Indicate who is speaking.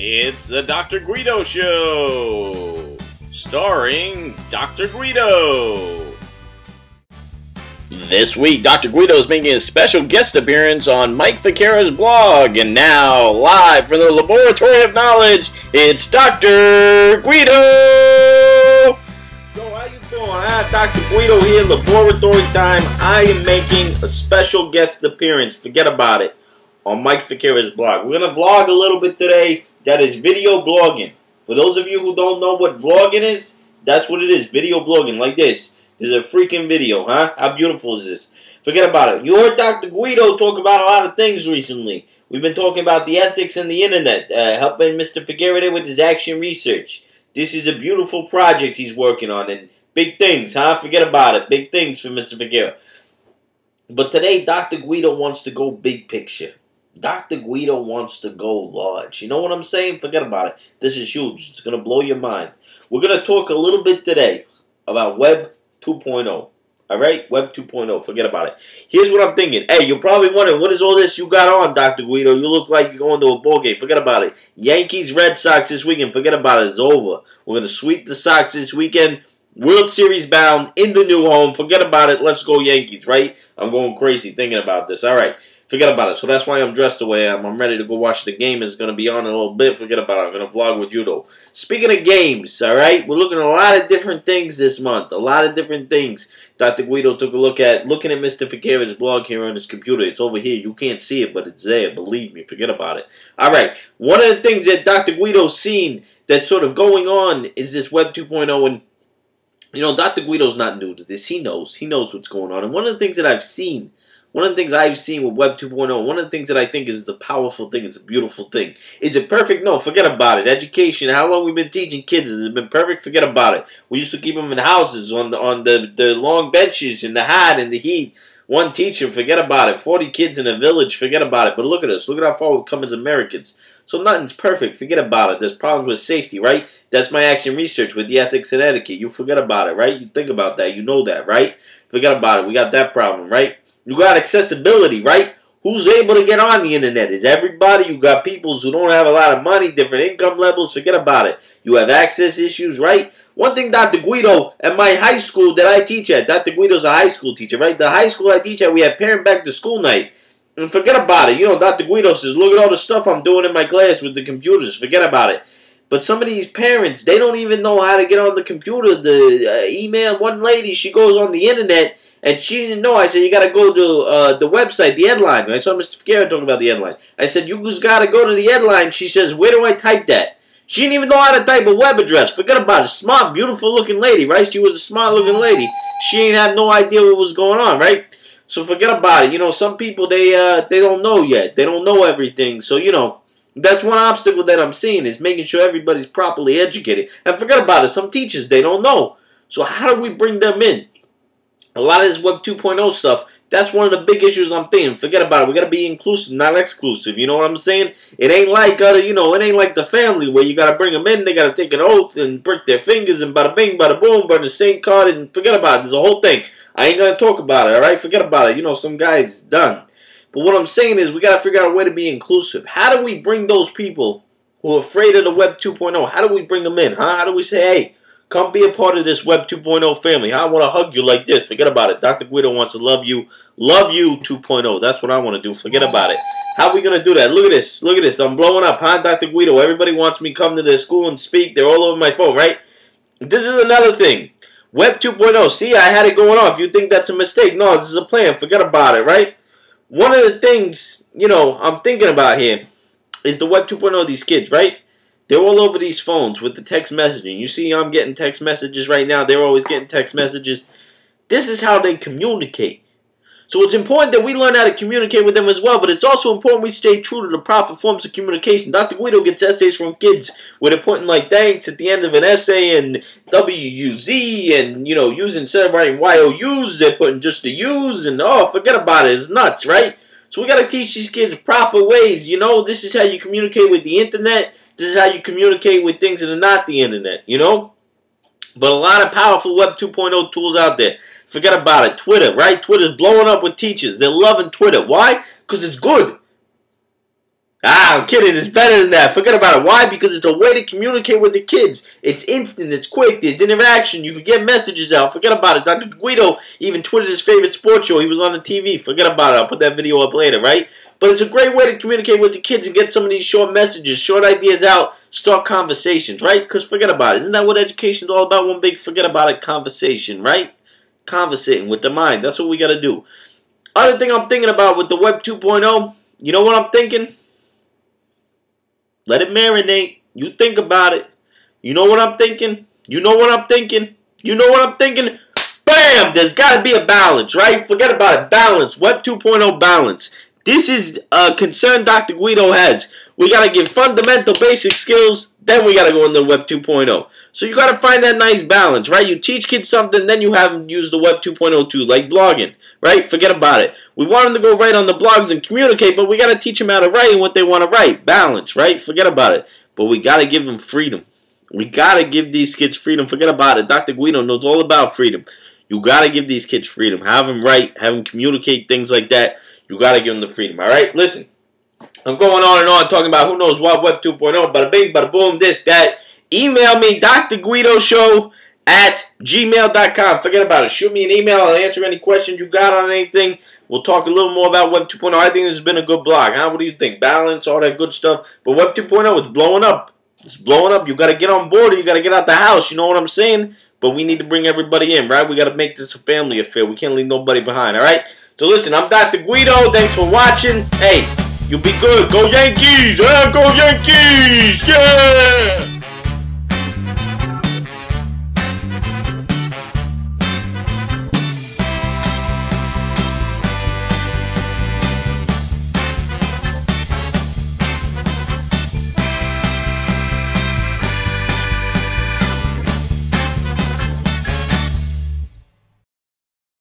Speaker 1: It's the Dr. Guido Show, starring Dr. Guido. This week, Dr. Guido is making a special guest appearance on Mike Ficara's blog, and now, live from the Laboratory of Knowledge, it's Dr. Guido! So, how you doing? Dr. Guido here, Laboratory Time. I am making a special guest appearance, forget about it, on Mike Ficara's blog. We're going to vlog a little bit today. That is video blogging. For those of you who don't know what vlogging is, that's what it is, video blogging, like this. There's a freaking video, huh? How beautiful is this? Forget about it. You heard Dr. Guido talk about a lot of things recently. We've been talking about the ethics and the internet, helping Mr. Ficara there with his action research. This is a beautiful project he's working on, and big things, huh? Forget about it. Big things for Mr. Ficara. But today, Dr. Guido wants to go big picture. Dr. Guido wants to go large. You know what I'm saying? Forget about it. This is huge. It's going to blow your mind. We're going to talk a little bit today about Web 2.0. Alright? Web 2.0. Forget about it. Here's what I'm thinking. Hey, you're probably wondering, what is all this you got on, Dr. Guido? You look like you're going to a ball game. Forget about it. Yankees, Red Sox this weekend. Forget about it. It's over. We're going to sweep the Sox this weekend. World Series bound in the new home. Forget about it. Let's go Yankees, right? I'm going crazy thinking about this. Alright. Forget about it. So that's why I'm dressed the way I am. I'm ready to go watch the game. It's going to be on in a little bit. Forget about it. I'm going to vlog with Guido. Speaking of games, alright? We're looking at a lot of different things this month. A lot of different things. Dr. Guido took a look at, looking at Mr. Ficara's blog here on his computer. It's over here. You can't see it, but it's there. Believe me. Forget about it. Alright. One of the things that Dr. Guido's seen that's sort of going on is this Web 2.0, and you know, Dr. Guido's not new to this. He knows. He knows what's going on. And one of the things that I've seen, with Web 2.0, one of the things that I think is the powerful thing, it's a beautiful thing. Is it perfect? No, forget about it. Education, how long we've been teaching kids, has it been perfect? Forget about it. We used to keep them in houses on the long benches in the hot and the heat. One teacher, forget about it. 40 kids in a village, forget about it. But look at us. Look at how far we've come as Americans. So nothing's perfect. Forget about it. There's problems with safety, right? That's my action research with the ethics and etiquette. You forget about it, right? You think about that. You know that, right? Forget about it. We got that problem, right? You got accessibility, right? Who's able to get on the internet? Is everybody? You got people who don't have a lot of money, different income levels. Forget about it. You have access issues, right? One thing, Dr. Guido, at my high school that I teach at, Dr. Guido's a high school teacher, right? The high school I teach at, we have parent back to school night. And forget about it. You know, Dr. Guido says, look at all the stuff I'm doing in my class with the computers. Forget about it. But some of these parents, they don't even know how to get on the computer. The email, one lady, she goes on the internet, and she didn't know. I said, you got to go to the website, the headline. I saw Mr. Ficara talking about the headline. I said, you just got to go to the headline. She says, where do I type that? She didn't even know how to type a web address. Forget about it. Smart, beautiful looking lady, right? She was a smart looking lady. She ain't had no idea what was going on, right? So forget about it. You know, some people, they don't know yet. They don't know everything. So, you know, that's one obstacle that I'm seeing, is making sure everybody's properly educated. And forget about it. Some teachers, they don't know. So how do we bring them in? A lot of this Web 2.0 stuff, that's one of the big issues I'm thinking. Forget about it. We got to be inclusive, not exclusive. You know what I'm saying? It ain't like, you know, it ain't like the family where you got to bring them in. They got to take an oath and break their fingers and bada bing, bada boom, burn the same card, and forget about it. There's a whole thing. I ain't going to talk about it, all right? Forget about it. You know, some guy's done. But what I'm saying is we got to figure out a way to be inclusive. How do we bring those people who are afraid of the Web 2.0? How do we bring them in, huh? How do we say, hey, come be a part of this Web 2.0 family. I want to hug you like this. Forget about it. Dr. Guido wants to love you. Love you 2.0. That's what I want to do. Forget about it. How are we going to do that? Look at this. Look at this. I'm blowing up, huh, Dr. Guido? Everybody wants me to come to their school and speak. They're all over my phone, right? This is another thing. Web 2.0. See, I had it going on. If you think that's a mistake, no, this is a plan. Forget about it, right? One of the things, you know, I'm thinking about here is the Web 2.0 of these kids, right? They're all over these phones with the text messaging. You see, I'm getting text messages right now. They're always getting text messages. This is how they communicate. So it's important that we learn how to communicate with them as well, but it's also important we stay true to the proper forms of communication. Dr. Guido gets essays from kids where they're putting like thanks at the end of an essay and W-U-Z and, you know, using, instead of writing Y-O-U's, they're putting just the U's and, oh, forget about it. It's nuts, right? So we got to teach these kids proper ways. You know, this is how you communicate with the internet. This is how you communicate with things that are not the internet, you know? But a lot of powerful Web 2.0 tools out there. Forget about it. Twitter, right? Twitter's blowing up with teachers. They're loving Twitter. Why? Because it's good. Ah, I'm kidding. It's better than that. Forget about it. Why? Because it's a way to communicate with the kids. It's instant. It's quick. There's interaction. You can get messages out. Forget about it. Dr. Guido even tweeted his favorite sports show. He was on the TV. Forget about it. I'll put that video up later, right? But it's a great way to communicate with the kids and get some of these short messages, short ideas out, start conversations, right? Because forget about it. Isn't that what education is all about? One big forget about it conversation, right? Conversating with the mind. That's what we got to do. Other thing I'm thinking about with the Web 2.0, you know what I'm thinking? Let it marinate. You think about it. You know what I'm thinking? You know what I'm thinking? You know what I'm thinking? Bam! There's got to be a balance, right? Forget about it. Balance. Web 2.0 balance. This is a concern Dr. Guido has. We got to give fundamental basic skills, then we got to go into Web 2.0. So you got to find that nice balance, right? You teach kids something, then you have them use the Web 2.0 too, like blogging, right? Forget about it. We want them to go write on the blogs and communicate, but we got to teach them how to write and what they want to write. Balance, right? Forget about it. But we got to give them freedom. We got to give these kids freedom. Forget about it. Dr. Guido knows all about freedom. You got to give these kids freedom. Have them write, have them communicate, things like that. You got to give them the freedom, all right? Listen, I'm going on and on talking about who knows what, Web 2.0, bada bing, bada boom, this, that. Email me, drguidoshow@gmail.com. Forget about it. Shoot me an email. I'll answer any questions you got on anything. We'll talk a little more about Web 2.0. I think this has been a good blog, huh? What do you think? Balance, all that good stuff. But Web 2.0 is blowing up. It's blowing up. You got to get on board or you got to get out the house. You know what I'm saying? But we need to bring everybody in, right? We got to make this a family affair. We can't leave nobody behind, all right? So listen, I'm Dr. Guido. Thanks for watching. Hey, you be good. Go Yankees! Yeah, go Yankees! Yeah!